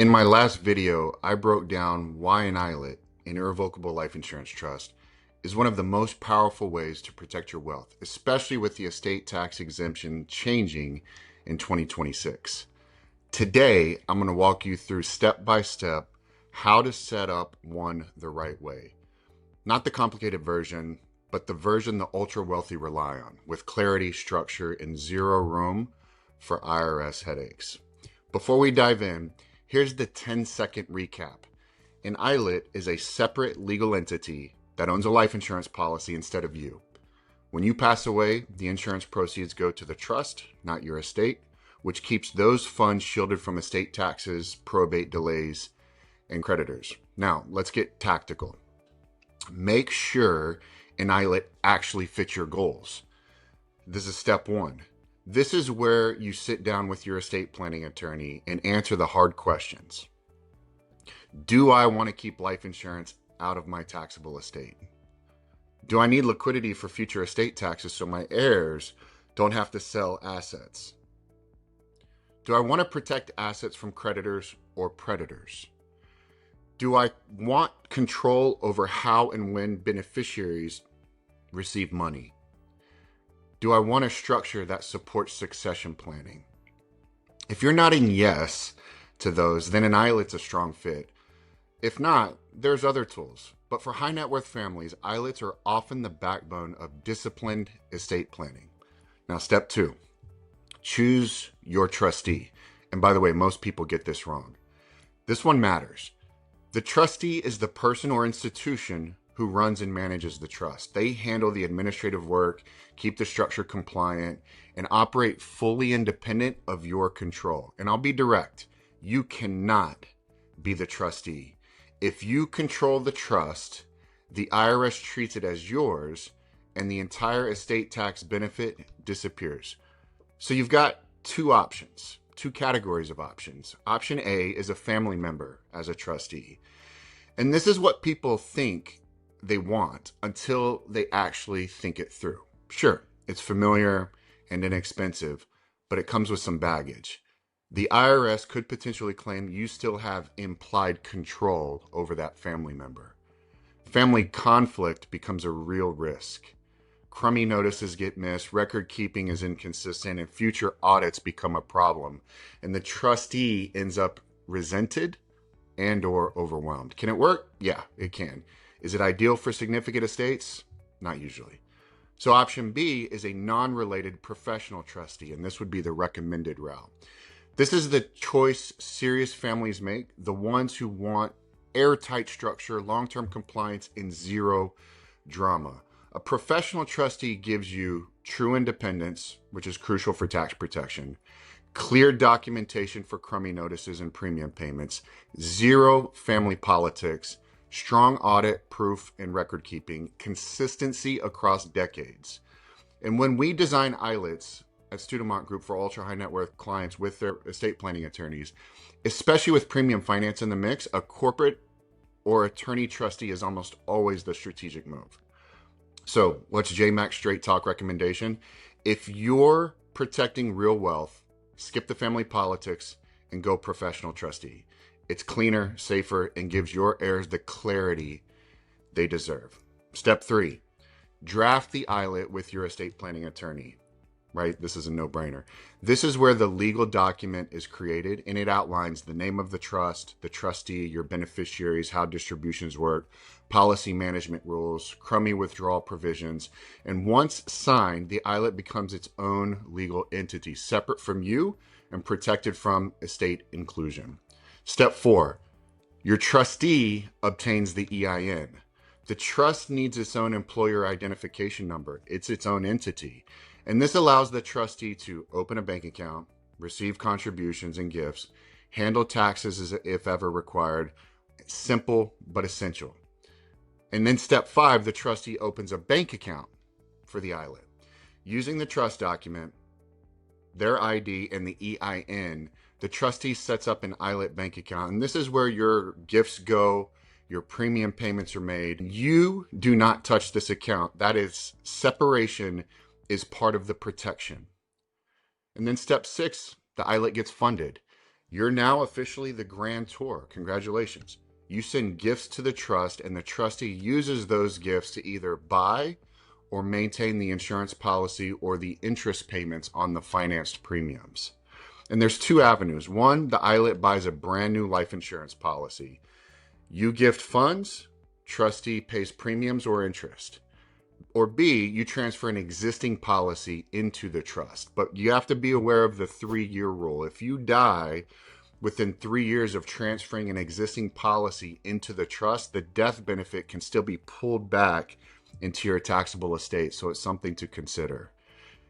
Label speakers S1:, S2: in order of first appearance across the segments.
S1: In my last video, I broke down why an ILIT, an Irrevocable Life Insurance Trust, is one of the most powerful ways to protect your wealth, especially with the estate tax exemption changing in 2026. Today, I'm going to walk you through step by step how to set up one the right way. Not the complicated version, but the version the ultra wealthy rely on, with clarity, structure, and zero room for IRS headaches. Before we dive in, here's the 10-second recap. An ILIT is a separate legal entity that owns a life insurance policy instead of you. When you pass away, the insurance proceeds go to the trust, not your estate, which keeps those funds shielded from estate taxes, probate delays, and creditors. Now, let's get tactical. Make sure an ILIT actually fits your goals. This is step one. This is where you sit down with your estate planning attorney and answer the hard questions. Do I want to keep life insurance out of my taxable estate? Do I need liquidity for future estate taxes so my heirs don't have to sell assets? Do I want to protect assets from creditors or predators? Do I want control over how and when beneficiaries receive money? Do I want a structure that supports succession planning? If you're nodding yes to those, then an ILIT's a strong fit. If not, there's other tools. But for high net worth families, ILITs are often the backbone of disciplined estate planning. Now, step two, choose your trustee. And by the way, most people get this wrong. This one matters. The trustee is the person or institution who runs and manages the trust. They handle the administrative work, keep the structure compliant, and operate fully independent of your control. And I'll be direct. You cannot be the trustee. If you control the trust, the IRS treats it as yours, and the entire estate tax benefit disappears. So you've got two options, two categories of options. Option A is a family member as a trustee. And this is what people think they want until they actually think it through. Sure, it's familiar and inexpensive, but it comes with some baggage. The IRS could potentially claim you still have implied control over that family member. Family conflict becomes a real risk. Crummey notices get missed, record keeping is inconsistent, and future audits become a problem. And the trustee ends up resented and or overwhelmed. Can it work? Yeah, it can. Is it ideal for significant estates? Not usually. So option B is a non-related professional trustee, and this would be the recommended route. This is the choice serious families make, the ones who want airtight structure, long-term compliance, and zero drama. A professional trustee gives you true independence, which is crucial for tax protection, clear documentation for Crummey notices and premium payments, zero family politics, strong audit, proof, and record keeping, consistency across decades. And when we design ILITs at Studemont Group for ultra high net worth clients with their estate planning attorneys, especially with premium finance in the mix, a corporate or attorney trustee is almost always the strategic move. So what's JMac straight talk recommendation? If you're protecting real wealth, skip the family politics and go professional trustee. It's cleaner, safer, and gives your heirs the clarity they deserve. Step three, draft the ILIT with your estate planning attorney, right? This is a no-brainer. This is where the legal document is created, and it outlines the name of the trust, the trustee, your beneficiaries, how distributions work, policy management rules, Crummey withdrawal provisions. And once signed, the ILIT becomes its own legal entity, separate from you and protected from estate inclusion. Step four, your trustee obtains the EIN. The trust needs its own employer identification number. It's its own entity. And this allows the trustee to open a bank account, receive contributions and gifts, handle taxes if ever required. Simple but essential. And then step five, the trustee opens a bank account for the ILIT. Using the trust document, their ID, and the EIN, the trustee sets up an ILIT bank account. And this is where your gifts go, your premium payments are made. You do not touch this account. That is, separation is part of the protection. And then step six, the ILIT gets funded. You're now officially the grantor. Congratulations. You send gifts to the trust, and the trustee uses those gifts to either buy or maintain the insurance policy or the interest payments on the financed premiums. And there's two avenues. One, the ILIT buys a brand new life insurance policy. You gift funds, trustee pays premiums or interest. Or B, you transfer an existing policy into the trust. But you have to be aware of the 3-year rule. If you die within 3 years of transferring an existing policy into the trust, the death benefit can still be pulled back into your taxable estate. So it's something to consider.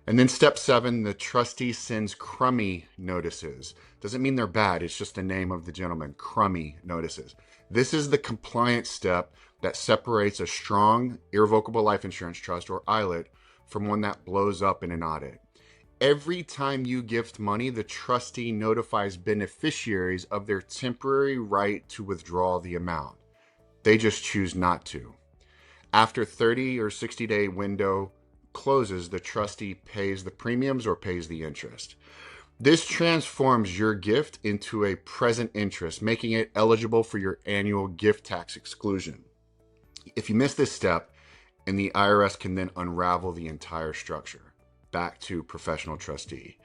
S1: And then step 7, the trustee sends Crummey notices. Doesn't mean they're bad. It's just the name of the gentleman, Crummey notices. This is the compliance step that separates a strong irrevocable life insurance trust, or ILIT, from one that blows up in an audit. Every time you gift money, the trustee notifies beneficiaries of their temporary right to withdraw the amount. They just choose not to. After 30 or 60-day window closes, the trustee pays the premiums or pays the interest. This transforms your gift into a present interest, making it eligible for your annual gift tax exclusion. If you miss this step, and the IRS can then unravel the entire structure back to professional trustee.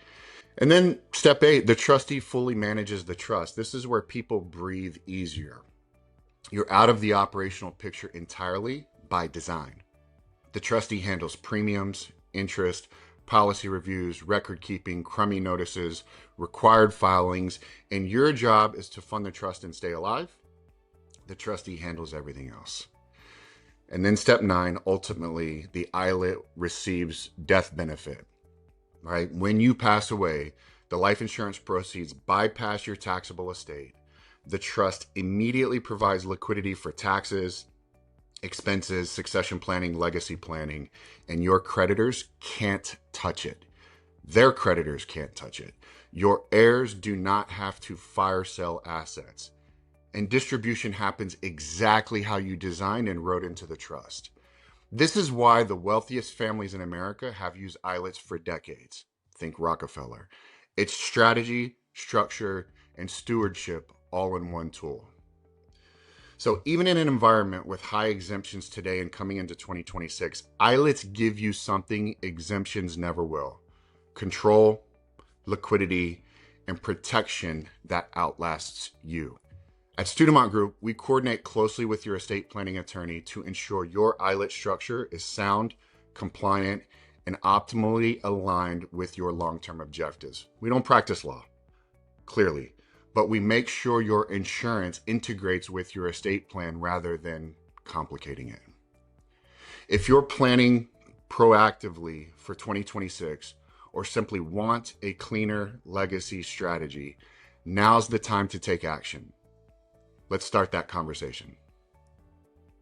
S1: And then step 8, the trustee fully manages the trust. This is where people breathe easier. You're out of the operational picture entirely by design. The trustee handles premiums, interest, policy reviews, record keeping, Crummey notices, required filings, and your job is to fund the trust and stay alive. The trustee handles everything else. And then step 9, ultimately, the ILIT receives death benefit, right? When you pass away, the life insurance proceeds bypass your taxable estate. The trust immediately provides liquidity for taxes, expenses, succession planning, legacy planning, and your creditors can't touch it. Their creditors can't touch it. Your heirs do not have to fire sale assets. And distribution happens exactly how you designed and wrote into the trust. This is why the wealthiest families in America have used ILITs for decades. Think Rockefeller. It's strategy, structure, and stewardship all in one tool. So even in an environment with high exemptions today and coming into 2026, ILITs give you something exemptions never will: control, liquidity, and protection that outlasts you. At Studemont Group, we coordinate closely with your estate planning attorney to ensure your ILIT structure is sound, compliant, and optimally aligned with your long-term objectives. We don't practice law, clearly, but we make sure your insurance integrates with your estate plan rather than complicating it. If you're planning proactively for 2026 or simply want a cleaner legacy strategy, now's the time to take action. Let's start that conversation.